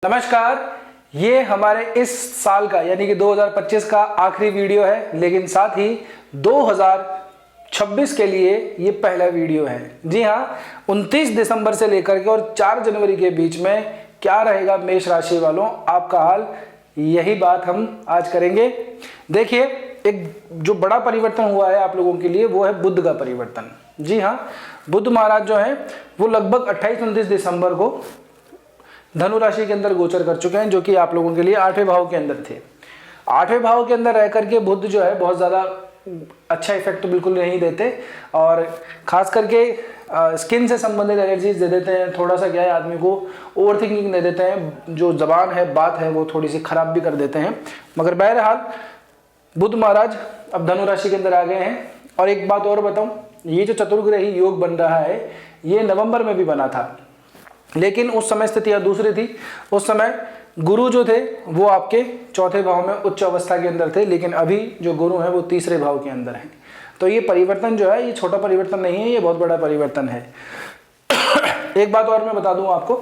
नमस्कार। ये हमारे इस साल का यानी कि 2025 का आखिरी वीडियो है, लेकिन साथ ही 2026 के लिए ये पहला वीडियो है। जी हाँ, 29 दिसंबर से लेकर के और 4 जनवरी के बीच में क्या रहेगा मेष राशि वालों आपका हाल, यही बात हम आज करेंगे। देखिए, एक जो बड़ा परिवर्तन हुआ है आप लोगों के लिए वो है बुध का परिवर्तन। जी हाँ, बुध महाराज जो है वो लगभग 28-29 दिसंबर को धनु राशि के अंदर गोचर कर चुके हैं, जो कि आप लोगों के लिए 8वें भाव के अंदर थे। 8वें भाव के अंदर रह करके बुध जो है बहुत ज़्यादा अच्छा इफेक्ट तो बिल्कुल नहीं देते, और खास करके स्किन से संबंधित एलर्जीज दे देते हैं। थोड़ा सा क्या है, आदमी को ओवर थिंकिंग दे देते हैं, जो जबान है बात है वो थोड़ी सी खराब भी कर देते हैं। मगर बहरहाल बुध महाराज अब धनु राशि के अंदर आ गए हैं। और एक बात और बताऊं, ये जो चतुर्ग्रही योग बन रहा है ये नवंबर में भी बना था, लेकिन उस समय स्थितियां दूसरी थी। उस समय गुरु जो थे वो आपके 4थे भाव में उच्च अवस्था के अंदर थे, लेकिन अभी जो गुरु हैं वो 3रे भाव के अंदर हैं। तो ये परिवर्तन जो है ये छोटा परिवर्तन नहीं है, ये बहुत बड़ा परिवर्तन है। एक बात और मैं बता दूं आपको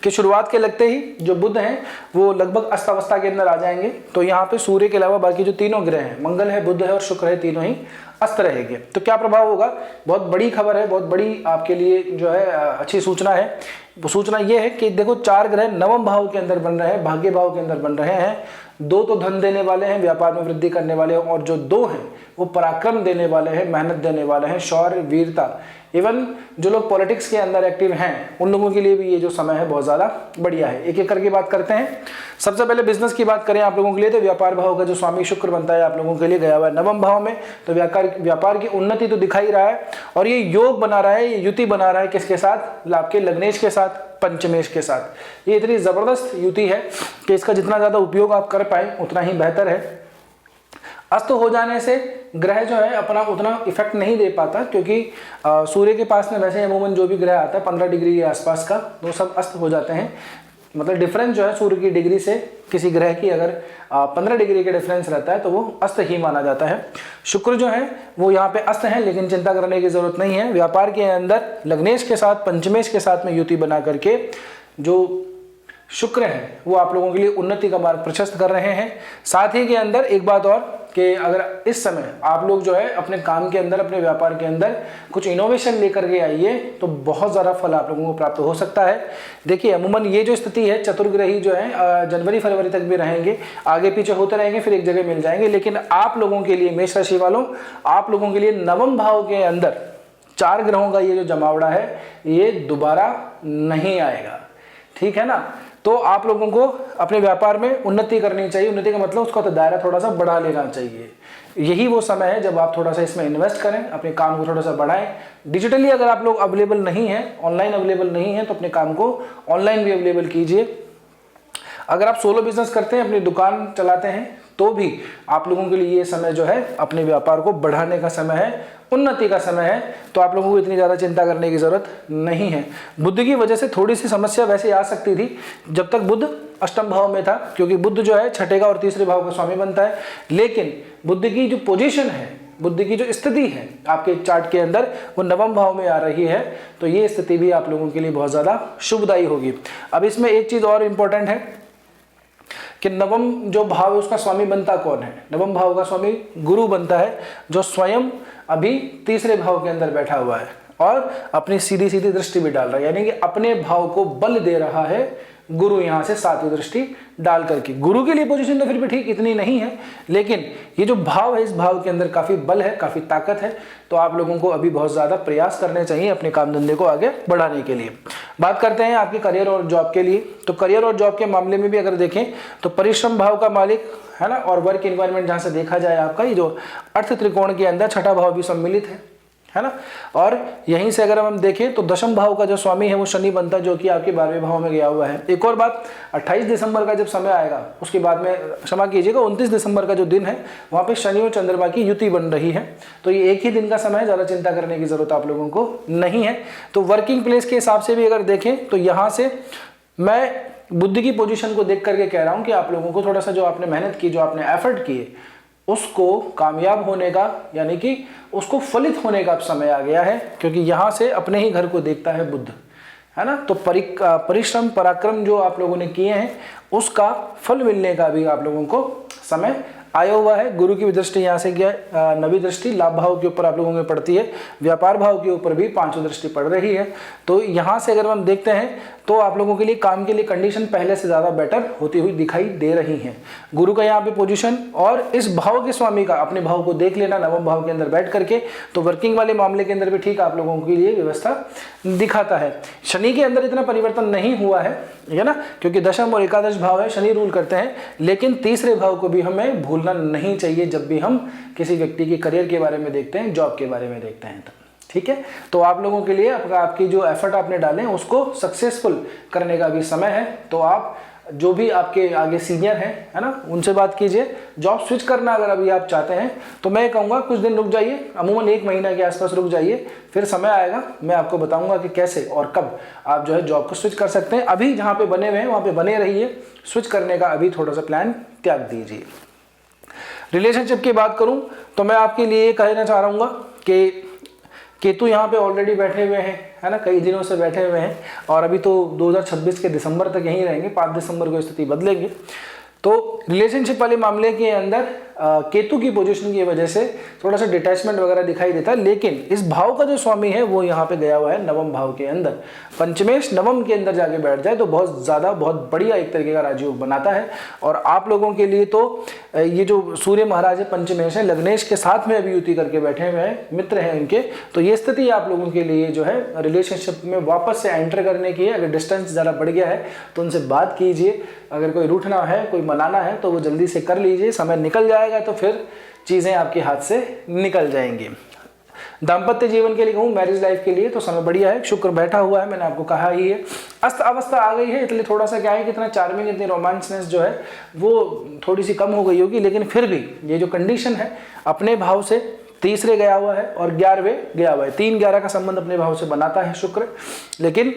कि शुरुआत के लगते ही जो बुध हैं वो लगभग अस्त अवस्था के अंदर आ जाएंगे। तो यहाँ पे सूर्य के अलावा बाकी जो तीनों ग्रह हैं, मंगल है, बुध है और शुक्र है, तीनों ही अस्त रहेंगे। तो क्या प्रभाव होगा? बहुत बड़ी खबर है, बहुत बड़ी आपके लिए जो है अच्छी सूचना है। वो सूचना ये है कि देखो, 4 ग्रह नवम भाव के अंदर बन रहे हैं, भाग्य भाव के अंदर बन रहे हैं। 2 तो धन देने वाले हैं, व्यापार में वृद्धि करने वाले हैं, और जो 2 हैं वो पराक्रम देने वाले हैं, मेहनत देने वाले हैं, शौर्य, वीरता। इवन जो लोग पॉलिटिक्स के अंदर एक्टिव हैं उन लोगों के लिए भी ये जो समय है बहुत ज़्यादा बढ़िया है। एक एक करके बात करते हैं। सबसे पहले बिजनेस की बात करें आप लोगों के लिए, तो व्यापार भाव का जो स्वामी शुक्र बनता है आप लोगों के लिए गया हुआ है नवम भाव में। तो व्यापार की उन्नति तो दिखा ही रहा है, और ये योग बना रहा है, ये युति बना रहा है किसके साथ? लाभ के लग्नेश के साथ, पंचमेश के साथ। ये इतनी जबरदस्त युति है कि इसका जितना ज्यादा उपयोग आप कर पाए उतना ही बेहतर है। अस्त हो जाने से ग्रह जो है अपना उतना इफेक्ट नहीं दे पाता, क्योंकि सूर्य के पास में वैसे अमूमन जो भी ग्रह आता है 15 डिग्री के आसपास का, वो सब अस्त हो जाते हैं। मतलब डिफरेंस जो है सूर्य की डिग्री से किसी ग्रह की अगर 15 डिग्री का डिफरेंस रहता है तो वो अस्त ही माना जाता है। शुक्र जो है वो यहाँ पे अस्त है, लेकिन चिंता करने की जरूरत नहीं है। व्यापार के अंदर लग्नेश के साथ, पंचमेश के साथ में युति बना करके जो शुक्र है वो आप लोगों के लिए उन्नति का मार्ग प्रशस्त कर रहे हैं। साथ ही के अंदर एक बात और कि अगर इस समय आप लोग जो है अपने काम के अंदर, अपने व्यापार के अंदर कुछ इनोवेशन लेकर के आइए तो बहुत ज़्यादा फल आप लोगों को प्राप्त हो सकता है। देखिए, अमूमन ये जो स्थिति है, चतुर्ग्रही जो है जनवरी फरवरी तक भी रहेंगे, आगे पीछे होते रहेंगे, फिर एक जगह मिल जाएंगे। लेकिन आप लोगों के लिए, मेष राशि वालों, आप लोगों के लिए नवम भाव के अंदर 4 ग्रहों का ये जो जमावड़ा है ये दोबारा नहीं आएगा। ठीक है ना? तो आप लोगों को अपने व्यापार में उन्नति करनी चाहिए। उन्नति का मतलब उसका तो दायरा थोड़ा सा बढ़ा लेना चाहिए। यही वो समय है जब आप थोड़ा सा इसमें इन्वेस्ट करें, अपने काम को थोड़ा सा बढ़ाएं। डिजिटली अगर आप लोग अवेलेबल नहीं हैं, ऑनलाइन अवेलेबल नहीं है, तो अपने काम को ऑनलाइन भी अवेलेबल कीजिए। अगर आप सोलो बिजनेस करते हैं, अपनी दुकान चलाते हैं, तो भी आप लोगों के लिए ये समय जो है अपने व्यापार को बढ़ाने का समय है, उन्नति का समय है। तो आप लोगों को इतनी ज़्यादा चिंता करने की ज़रूरत नहीं है। बुध की वजह से थोड़ी सी समस्या वैसे आ सकती थी जब तक बुध अष्टम भाव में था, क्योंकि बुध जो है 6ठे का और 3रे भाव का स्वामी बनता है। लेकिन बुध की जो पोजीशन है, बुध की जो स्थिति है आपके चार्ट के अंदर, वो नवम भाव में आ रही है। तो ये स्थिति भी आप लोगों के लिए बहुत ज़्यादा शुभदायी होगी। अब इसमें एक चीज़ और इम्पोर्टेंट है कि नवम जो भाव है उसका स्वामी बनता कौन है? नवम भाव का स्वामी गुरु बनता है, जो स्वयं अभी 3रे भाव के अंदर बैठा हुआ है और अपनी सीधी सीधी दृष्टि भी डाल रहा है, यानी कि अपने भाव को बल दे रहा है गुरु यहाँ से 7वीं दृष्टि डाल करके। गुरु के लिए पोजीशन तो फिर भी ठीक इतनी नहीं है, लेकिन ये जो भाव है इस भाव के अंदर काफी बल है, काफी ताकत है। तो आप लोगों को अभी बहुत ज्यादा प्रयास करने चाहिए अपने काम धंधे को आगे बढ़ाने के लिए। बात करते हैं आपके करियर और जॉब के लिए। तो करियर और जॉब के मामले में भी अगर देखें तो परिश्रम भाव का मालिक है ना, और वर्क एनवायरनमेंट जहां से देखा जाए आपका ये जो अर्थ त्रिकोण के अंदर 6ठा भाव भी सम्मिलित है ना। और यहीं से अगर हम देखें तो 10म भाव का जो स्वामी है वो शनि बनता है, जो कि आपके 12वें भाव में गया हुआ है। एक और बात, 28 दिसंबर का जब समय आएगा उसके बाद में, क्षमा कीजिएगा, 29 दिसंबर का जो दिन है वहाँ पे शनि और चंद्रमा की युति बन रही है। तो ये एक ही दिन का समय है, ज़्यादा चिंता करने की जरूरत आप लोगों को नहीं है। तो वर्किंग प्लेस के हिसाब से भी अगर देखें तो यहाँ से मैं बुद्धि की पोजीशन को देख करके कह रहा हूँ कि आप लोगों को थोड़ा सा जो आपने मेहनत की, जो आपने एफर्ट किए, उसको कामयाब होने का, यानी कि उसको फलित होने का अब समय आ गया है। क्योंकि यहाँ से अपने ही घर को देखता है बुध, है ना। तो परिश्रम पराक्रम जो आप लोगों ने किए हैं उसका फल मिलने का भी आप लोगों को समय आया हुआ है। गुरु की दृष्टि यहाँ से क्या है, नवी दृष्टि लाभ भाव के ऊपर आप लोगों में पड़ती है, व्यापार भाव के ऊपर भी पांचवी दृष्टि पड़ रही है। तो यहाँ से अगर हम देखते हैं तो आप लोगों के लिए काम के लिए कंडीशन पहले से ज़्यादा बेटर होती हुई दिखाई दे रही है। गुरु का यहाँ पे पोजीशन और इस भाव के स्वामी का अपने भाव को देख लेना नवम भाव के अंदर बैठ करके, तो वर्किंग वाले मामले के अंदर भी ठीक आप लोगों के लिए व्यवस्था दिखाता है। शनि के अंदर इतना परिवर्तन नहीं हुआ है ना, क्योंकि दशम और एकादश भाव है, शनि रूल करते हैं, लेकिन तीसरे भाव को भी हमें भूलना नहीं चाहिए जब भी हम किसी व्यक्ति के करियर के बारे में देखते हैं, जॉब के बारे में देखते हैं। ठीक है, तो आप लोगों के लिए आपकी जो एफर्ट आपने डाले उसको सक्सेसफुल करने का भी समय है। तो आप जो भी आपके आगे सीनियर हैं, है ना, उनसे बात कीजिए। जॉब स्विच करना अगर अभी आप चाहते हैं तो मैं कहूँगा कुछ दिन रुक जाइए, अमूमन 1 महीना के आसपास रुक जाइए, फिर समय आएगा मैं आपको बताऊंगा कि कैसे और कब आप जो है जॉब को स्विच कर सकते हैं। अभी जहाँ पे बने हुए हैं वहाँ पे बने रहिए, स्विच करने का अभी थोड़ा सा प्लान त्याग दीजिए। रिलेशनशिप की बात करूँ तो मैं आपके लिए कहना चाह रहा हूँ कि केतु यहाँ पे ऑलरेडी बैठे हुए हैं, है ना, कई दिनों से बैठे हुए हैं और अभी तो 2026 के दिसंबर तक यहीं रहेंगे, 5 दिसंबर को स्थिति बदलेंगे। तो रिलेशनशिप वाले मामले के अंदर केतु की पोजीशन की वजह से थोड़ा सा डिटैचमेंट वगैरह दिखाई देता है, लेकिन इस भाव का जो स्वामी है वो यहाँ पे गया हुआ है नवम भाव के अंदर। पंचमेश नवम के अंदर जाके बैठ जाए तो बहुत बढ़िया एक तरीके का राजयोग बनाता है। और आप लोगों के लिए तो ये जो सूर्य महाराज है पंचमेश है, लग्नेश के साथ में अभी युति करके बैठे हुए हैं, मित्र हैं उनके, तो ये स्थिति आप लोगों के लिए जो है रिलेशनशिप में वापस से एंटर करने की है। अगर डिस्टेंस ज़्यादा बढ़ गया है तो उनसे बात कीजिए, अगर कोई रूठना है, कोई मनाना है तो वो जल्दी से कर लीजिए, समय निकल जाएगा तो फिर चीज़ें आपके हाथ से निकल जाएंगी। दाम्पत्य जीवन के लिए कहूँ, मैरिज लाइफ के लिए तो समय बढ़िया है, शुक्र बैठा हुआ है, मैंने आपको कहा ही है। अस्त अवस्था आ गई है, इसलिए थोड़ा सा क्या है कि इतना चार्मिंग, इतनी रोमांसनेस जो है वो थोड़ी सी कम हो गई होगी, लेकिन फिर भी ये जो कंडीशन है अपने भाव से तीसरे गया हुआ है और 11वें गया हुआ है, 3-11 का संबंध अपने भाव से बनाता है शुक्र। लेकिन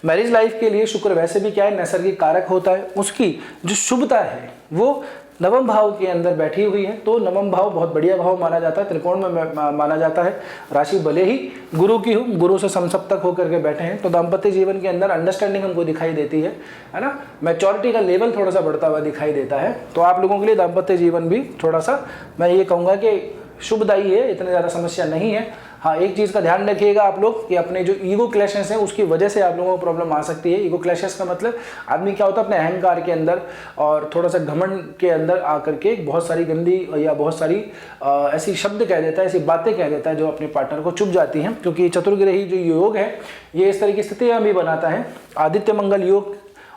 मैरिज लाइफ के लिए शुक्र वैसे भी क्या है, नैसर्गिक कारक होता है, उसकी जो शुभता है वो नवम भाव के अंदर बैठी हुई है। तो नवम भाव बहुत बढ़िया भाव माना जाता है, त्रिकोण में माना जाता है। राशि भले ही गुरु की हो, गुरु से समसप्तक होकर के बैठे हैं, तो दाम्पत्य जीवन के अंदर अंडरस्टैंडिंग हमको दिखाई देती है ना, मैच्योरिटी का लेवल थोड़ा सा बढ़ता हुआ दिखाई देता है। तो आप लोगों के लिए दाम्पत्य जीवन भी थोड़ा सा मैं ये कहूँगा कि शुभदायी है, इतनी ज़्यादा समस्या नहीं है। हाँ, एक चीज़ का ध्यान रखिएगा आप लोग कि अपने जो ईगो क्लैशेस हैं उसकी वजह से आप लोगों को प्रॉब्लम आ सकती है। ईगो क्लैशेस का मतलब आदमी क्या होता है, अपने अहंकार के अंदर और थोड़ा सा घमंड के अंदर आकर के बहुत सारी गंदी या बहुत सारी ऐसी शब्द कह देता है, ऐसी बातें कह देता है जो अपने पार्टनर को चुभ जाती हैं। क्योंकि चतुर्ग्रही जो योग है ये इस तरह की स्थितियाँ भी बनाता है। आदित्य मंगल योग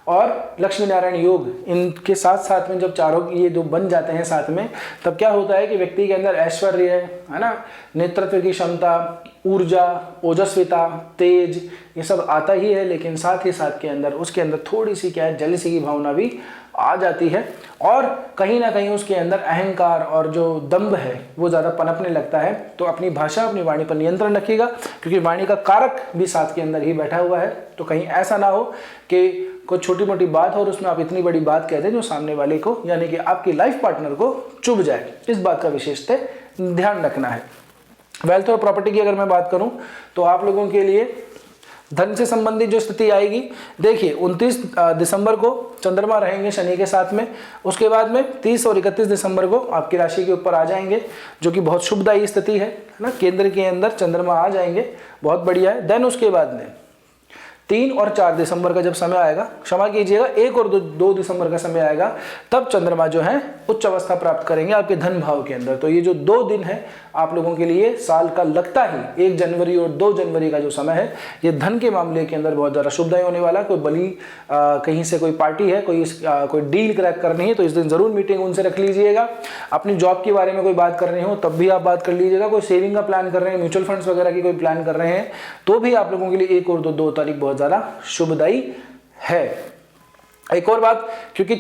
और लक्ष्मी नारायण योग, इनके साथ साथ में जब चारों ये जो बन जाते हैं साथ में, तब क्या होता है कि व्यक्ति के अंदर ऐश्वर्य है ना, नेतृत्व की क्षमता, ऊर्जा, ओजस्विता, तेज, ये सब आता ही है। लेकिन साथ ही साथ के अंदर उसके अंदर थोड़ी सी क्या है, जेलसी की भावना भी आ जाती है और कहीं ना कहीं उसके अंदर अहंकार और जो दंभ है वो ज़्यादा पनपने लगता है। तो अपनी भाषा, अपनी वाणी पर नियंत्रण रखिएगा, क्योंकि वाणी का कारक भी साथ के अंदर ही बैठा हुआ है। तो कहीं ऐसा ना हो कि कोई छोटी मोटी बात हो और उसमें आप इतनी बड़ी बात कहते हैं जो सामने वाले को, यानी कि आपकी लाइफ पार्टनर को चुभ जाए। इस बात का विशेषतः ध्यान रखना है। वेल्थ और प्रॉपर्टी की अगर मैं बात करूं तो आप लोगों के लिए धन से संबंधित जो स्थिति आएगी, देखिए 29 दिसंबर को चंद्रमा रहेंगे शनि के साथ में, उसके बाद में 30 और 31 दिसंबर को आपकी राशि के ऊपर आ जाएंगे, जो कि बहुत शुभदायी स्थिति है ना। केंद्र के अंदर चंद्रमा आ जाएंगे, बहुत बढ़िया है। देन उसके बाद में 3 और 4 दिसंबर का जब समय आएगा, क्षमा कीजिएगा 1 और 2 दिसंबर का समय आएगा, तब चंद्रमा जो है उच्च अवस्था प्राप्त करेंगे आपके धन भाव के अंदर। तो ये जो 2 दिन है आप लोगों के लिए साल का लगता ही 1 जनवरी और 2 जनवरी का जो समय है, ये धन के मामले के अंदर बहुत ज़्यादा शुभदायी होने वाला। कोई बली कहीं से कोई पार्टी है, कोई डील क्रैक करनी है तो इस दिन ज़रूर मीटिंग उनसे रख लीजिएगा। अपनी जॉब के बारे में कोई बात करनी हो तब भी आप बात कर लीजिएगा। कोई सेविंग का प्लान कर रहे हैं, म्यूचुअल फंड्स वगैरह की कोई प्लान कर रहे हैं तो भी आप लोगों के लिए 1 और 2 तारीख बहुत ज़्यादा शुभदायी है। एक और बात, क्योंकि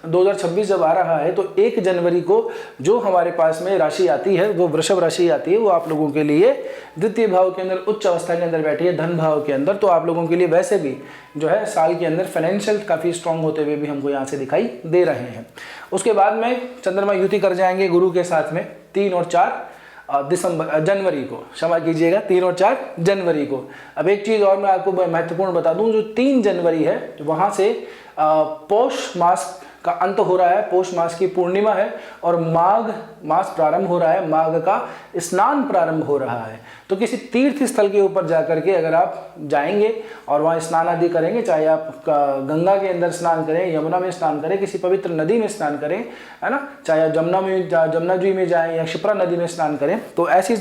2026 जब आ रहा है तो 1 जनवरी को जो हमारे पास में राशि आती है वो वृषभ राशि आती है, वो आप लोगों के लिए द्वितीय भाव के अंदर उच्च अवस्था के अंदर बैठी है, धन भाव के अंदर। तो आप लोगों के लिए वैसे भी जो है साल के अंदर फाइनेंशियल काफ़ी स्ट्रांग होते हुए भी हमको यहाँ से दिखाई दे रहे हैं। उसके बाद में चंद्रमा युति कर जाएंगे गुरु के साथ में 3 और 4 जनवरी को, क्षमा कीजिएगा 3 और 4 जनवरी को। अब एक चीज़ और मैं आपको महत्वपूर्ण बता दूं, जो 3 जनवरी है वहाँ से पौष मास का अंत हो रहा है, पौष मास की पूर्णिमा है और माघ मास प्रारंभ हो रहा है, माघ का स्नान प्रारंभ हो रहा है। तो किसी तीर्थ स्थल के ऊपर जाकर के अगर आप जाएंगे और वहाँ स्नान आदि करेंगे, चाहे आप गंगा के अंदर स्नान करें, यमुना में स्नान करें, किसी पवित्र नदी में स्नान करें, है ना, चाहे आप जमुना जी में जाएं या क्षिप्रा नदी में स्नान करें, तो ऐसी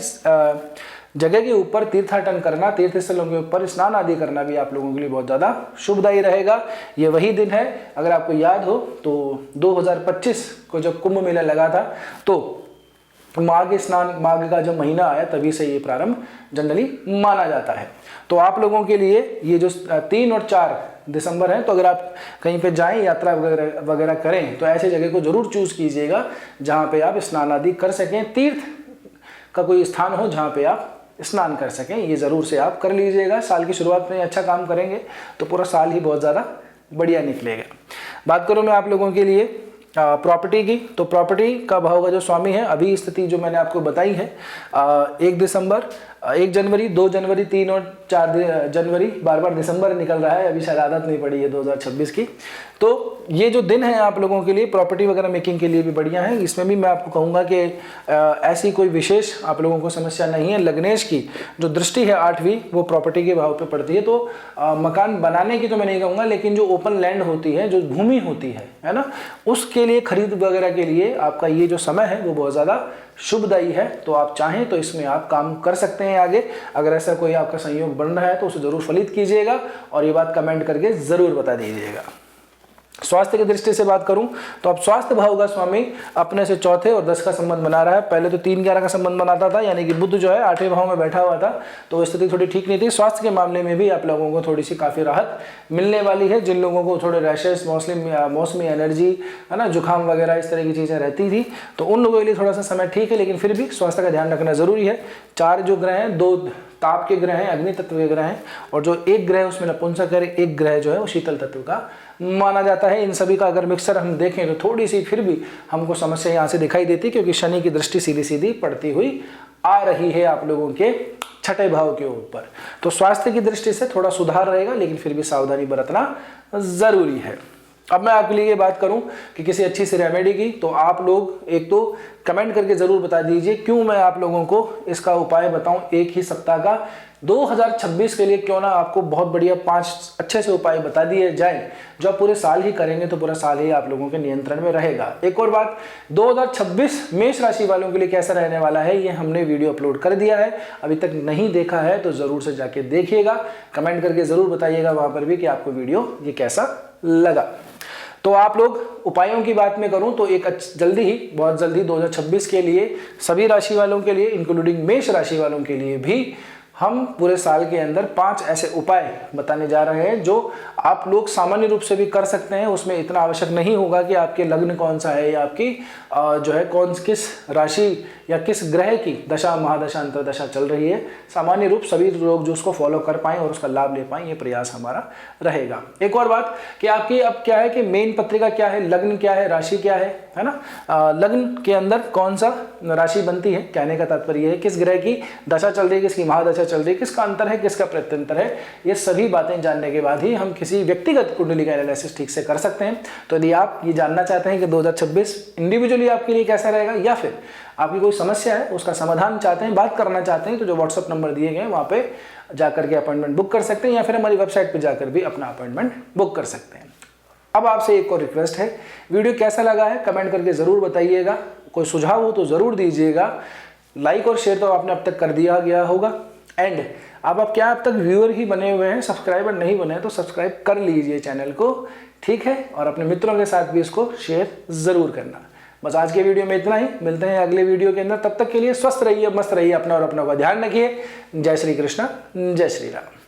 जगह के ऊपर तीर्थाटन करना, तीर्थ स्थलों के ऊपर स्नान आदि करना भी आप लोगों के लिए बहुत ज़्यादा शुभदायी रहेगा। ये वही दिन है, अगर आपको याद हो तो 2025 को जब कुंभ मेला लगा था तो माघ का जो महीना आया तभी से ये प्रारंभ जनरली माना जाता है। तो आप लोगों के लिए ये जो 3 और 4 दिसंबर है, तो अगर आप कहीं पे जाएं, यात्रा वगैरह करें, तो ऐसे जगह को जरूर चूज कीजिएगा जहाँ पे आप स्नान आदि कर सकें, तीर्थ का कोई स्थान हो जहाँ पे आप स्नान कर सकें, ये ज़रूर से आप कर लीजिएगा। साल की शुरुआत में अच्छा काम करेंगे तो पूरा साल ही बहुत ज़्यादा बढ़िया निकलेगा। बात करूँ मैं आप लोगों के लिए प्रॉपर्टी की, तो प्रॉपर्टी का भाव का जो स्वामी है, अभी स्थिति जो मैंने आपको बताई है, 1 दिसंबर, 1 जनवरी, 2 जनवरी, 3 और 4 जनवरी, बार दिसंबर निकल रहा है, अभी शायद आदत नहीं पड़ी है 2026 की। तो ये जो दिन है आप लोगों के लिए प्रॉपर्टी वगैरह मेकिंग के लिए भी बढ़िया है। इसमें भी मैं आपको कहूँगा कि ऐसी कोई विशेष आप लोगों को समस्या नहीं है। लग्नेश की जो दृष्टि है 8वीं, वो प्रॉपर्टी के भाव पे पड़ती है। तो मकान बनाने की तो मैं नहीं कहूँगा, लेकिन जो ओपन लैंड होती है, जो भूमि होती है ना, उसके लिए खरीद वगैरह के लिए आपका ये जो समय है वो बहुत ज़्यादा शुभदायी है। तो आप चाहें तो इसमें आप काम कर सकते हैं आगे। अगर ऐसा कोई आपका संयोग बन रहा है तो उसे ज़रूर फलित कीजिएगा और ये बात कमेंट करके ज़रूर बता दीजिएगा। स्वास्थ्य की दृष्टि से बात करूं तो अब स्वास्थ्य भाव का स्वामी अपने से 4थे और 10 का संबंध बना रहा है। पहले तो 3-11 का संबंध बनाता था, यानी कि बुध जो है 8वें भाव में बैठा हुआ था, तो स्थिति थोड़ी ठीक नहीं थी। स्वास्थ्य के मामले में भी आप लोगों को थोड़ी सी काफ़ी राहत मिलने वाली है। जिन लोगों को थोड़े रैशेस, मौसमी एनर्जी, है ना, जुकाम वगैरह इस तरह की चीज़ें रहती थी, तो उन लोगों के लिए थोड़ा सा समय ठीक है, लेकिन फिर भी स्वास्थ्य का ध्यान रखना जरूरी है। 4 जो ग्रह हैं, 2 ताप के ग्रह हैं, अग्नि तत्व के ग्रह हैं, और जो 1 ग्रह उसमें नपुंसक है, 1 ग्रह जो है वो शीतल तत्व का माना जाता है। इन सभी का अगर मिक्सर हम देखें तो थोड़ी सी फिर भी हमको समस्या यहाँ से दिखाई देती है, क्योंकि शनि की दृष्टि सीधी सीधी पड़ती हुई आ रही है आप लोगों के 6ठे भाव के ऊपर। तो स्वास्थ्य की दृष्टि से थोड़ा सुधार रहेगा, लेकिन फिर भी सावधानी बरतना जरूरी है। अब मैं आपके लिए ये बात करूं कि किसी अच्छी सी रेमेडी की, तो आप लोग एक तो कमेंट करके ज़रूर बता दीजिए क्यों मैं आप लोगों को इसका उपाय बताऊं एक ही सप्ताह का। 2026 के लिए क्यों ना आपको बहुत बढ़िया 5 अच्छे से उपाय बता दिए जाए, जो आप पूरे साल ही करेंगे तो पूरा साल ही आप लोगों के नियंत्रण में रहेगा। एक और बात, 2026 मेष राशि वालों के लिए कैसा रहने वाला है, ये हमने वीडियो अपलोड कर दिया है। अभी तक नहीं देखा है तो ज़रूर से जाके देखिएगा, कमेंट करके ज़रूर बताइएगा वहाँ पर भी कि आपको वीडियो ये कैसा लगा। तो आप लोग उपायों की बात में करूं तो एक जल्दी ही, बहुत जल्दी 2026 के लिए सभी राशि वालों के लिए, इंक्लूडिंग मेष राशि वालों के लिए भी, हम पूरे साल के अंदर 5 ऐसे उपाय बताने जा रहे हैं जो आप लोग सामान्य रूप से भी कर सकते हैं। उसमें इतना आवश्यक नहीं होगा कि आपके लग्न कौन सा है या आपकी जो है किस राशि या किस ग्रह की दशा, महादशा, अंतरदशा चल रही है। सामान्य रूप सभी लोग जो उसको फॉलो कर पाएं और उसका लाभ ले पाएं, ये प्रयास हमारा रहेगा। एक और बात कि आपकी अब क्या है कि मेन पत्रिका क्या है, लग्न क्या है, राशि क्या है ना, लग्न के अंदर कौन सा राशि बनती है, कहने का तात्पर्य है किस ग्रह की दशा चल रही है, किसकी महादशा चल रही है, किसका अंतर है, किसका प्रत्यंतर है। ये सभी बातें जानने के बाद ही हम किसी व्यक्तिगत कुंडली का एनालिसिस ठीक से कर सकते हैं। तो यदि आप ये जानना चाहते हैं कि 2026 इंडिविजुअली आपके लिए कैसा रहेगा, या फिर आपकी कोई समस्या है उसका समाधान चाहते हैं, बात करना चाहते हैं, तो जो व्हाट्सएप नंबर दिए गए वहाँ पे जाकर के अपॉइंटमेंट बुक कर सकते हैं, या फिर हमारी वेबसाइट पे जाकर भी अपना अपॉइंटमेंट बुक कर सकते हैं। अब आपसे एक और रिक्वेस्ट है, वीडियो कैसा लगा है कमेंट करके ज़रूर बताइएगा, कोई सुझाव हो तो ज़रूर दीजिएगा। लाइक और शेयर तो आपने अब तक कर दिया गया होगा, एंड अब तक व्यूअर ही बने हुए हैं, सब्सक्राइबर नहीं बने हैं तो सब्सक्राइब कर लीजिए चैनल को, ठीक है, और अपने मित्रों के साथ भी इसको शेयर ज़रूर करना। बस आज के वीडियो में इतना ही, मिलते हैं अगले वीडियो के अंदर। तब तक के लिए स्वस्थ रहिए, मस्त रहिए, अपना और अपनों का ध्यान रखिए। जय श्री कृष्ण, जय श्री राम।